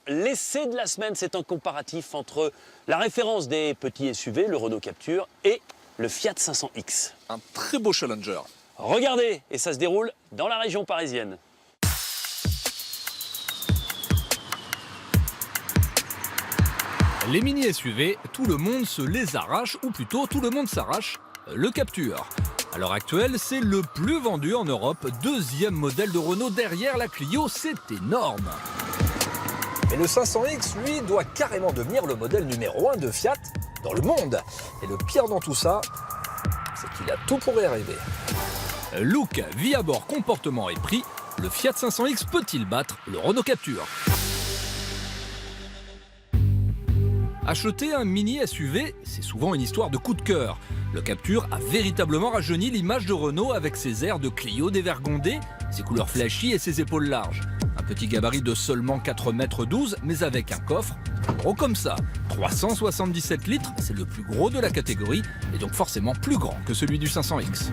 l'essai de la semaine, c'est un comparatif entre la référence des petits SUV, le Renault Captur, et le Fiat 500X. Un très beau Challenger. Regardez, et ça se déroule dans la région parisienne. Les mini SUV, tout le monde se les arrache, ou plutôt tout le monde s'arrache le Captur. À l'heure actuelle, c'est le plus vendu en Europe, deuxième modèle de Renault derrière la Clio, c'est énorme. Mais le 500X, lui, doit carrément devenir le modèle numéro 1 de Fiat dans le monde. Et le pire dans tout ça, c'est qu'il a tout pour y arriver. Look, vie à bord, comportement et prix, le Fiat 500X peut-il battre le Renault Captur ? Acheter un mini SUV, c'est souvent une histoire de coup de cœur. Le Captur a véritablement rajeuni l'image de Renault avec ses airs de Clio dévergondé, ses couleurs flashy et ses épaules larges. Un petit gabarit de seulement 4,12 m, mais avec un coffre gros comme ça. 377 litres, c'est le plus gros de la catégorie, et donc forcément plus grand que celui du 500X.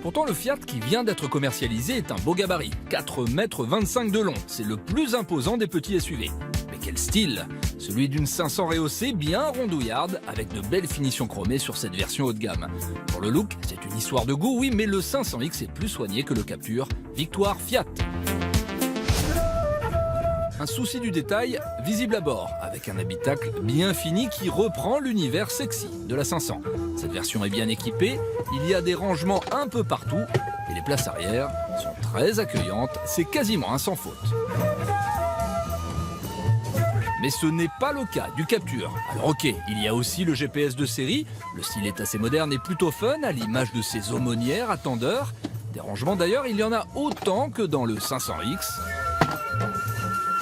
Pourtant, le Fiat qui vient d'être commercialisé est un beau gabarit, 4,25 m de long. C'est le plus imposant des petits SUV. Mais quel style! Celui d'une 500 rehaussée bien rondouillarde, avec de belles finitions chromées sur cette version haut de gamme. Pour le look, c'est une histoire de goût, oui, mais le 500X est plus soigné que le Captur. Victoire Fiat. Un souci du détail visible à bord, avec un habitacle bien fini qui reprend l'univers sexy de la 500. Cette version est bien équipée, il y a des rangements un peu partout, et les places arrière sont très accueillantes, c'est quasiment un sans faute. Mais ce n'est pas le cas du Captur. Alors ok, il y a aussi le GPS de série, le style est assez moderne et plutôt fun, à l'image de ses aumônières à tendeur. Des rangements d'ailleurs, il y en a autant que dans le 500X.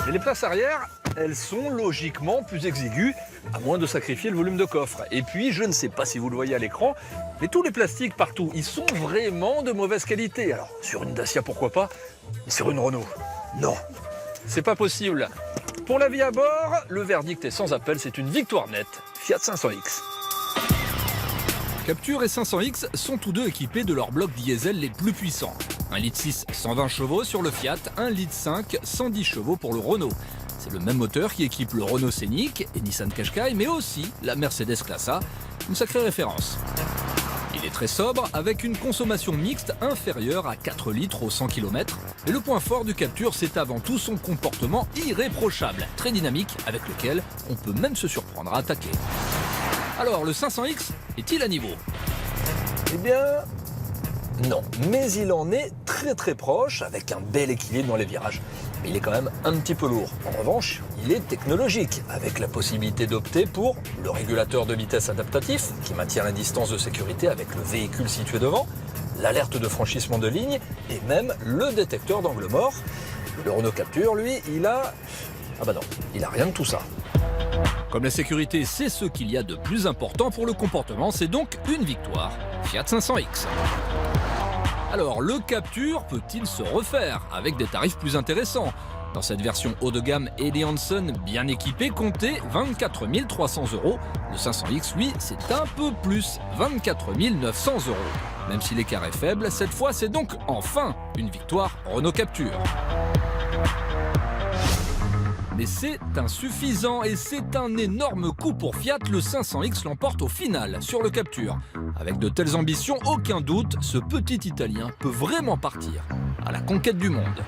Mais les places arrière, elles sont logiquement plus exiguës, à moins de sacrifier le volume de coffre. Et puis, je ne sais pas si vous le voyez à l'écran, mais tous les plastiques partout, ils sont vraiment de mauvaise qualité. Alors, sur une Dacia, pourquoi pas, mais sur une Renault, non. C'est pas possible. Pour la vie à bord, le verdict est sans appel, c'est une victoire nette. Fiat 500X. Captur et 500X sont tous deux équipés de leurs blocs diesel les plus puissants. 1,6 litre 120 chevaux sur le Fiat, 1,5 litre 110 chevaux pour le Renault. C'est le même moteur qui équipe le Renault Scénic et Nissan Qashqai, mais aussi la Mercedes Classe A, une sacrée référence. Il est très sobre, avec une consommation mixte inférieure à 4 litres au 100 km. Et le point fort du Captur, c'est avant tout son comportement irréprochable, très dynamique, avec lequel on peut même se surprendre à attaquer. Alors, le 500X est-il à niveau ? Eh bien, non. Mais il en est très proche, avec un bel équilibre dans les virages. Mais il est quand même un petit peu lourd. En revanche, il est technologique, avec la possibilité d'opter pour le régulateur de vitesse adaptatif, qui maintient la distance de sécurité avec le véhicule situé devant, l'alerte de franchissement de ligne, et même le détecteur d'angle mort. Le Renault Captur, lui, il a... Ah bah non, il a rien de tout ça. Comme la sécurité, c'est ce qu'il y a de plus important pour le comportement, c'est donc une victoire. Fiat 500X. Alors, le Captur peut-il se refaire avec des tarifs plus intéressants ? Dans cette version haut de gamme Helly Hansen bien équipée, comptez 24 300 €. Le 500X, lui, c'est un peu plus, 24 900 €. Même si l'écart est faible, cette fois, c'est donc enfin une victoire Renault Captur. Mais c'est insuffisant et c'est un énorme coup pour Fiat. Le 500X l'emporte au final sur le Captur. Avec de telles ambitions, aucun doute, ce petit Italien peut vraiment partir à la conquête du monde.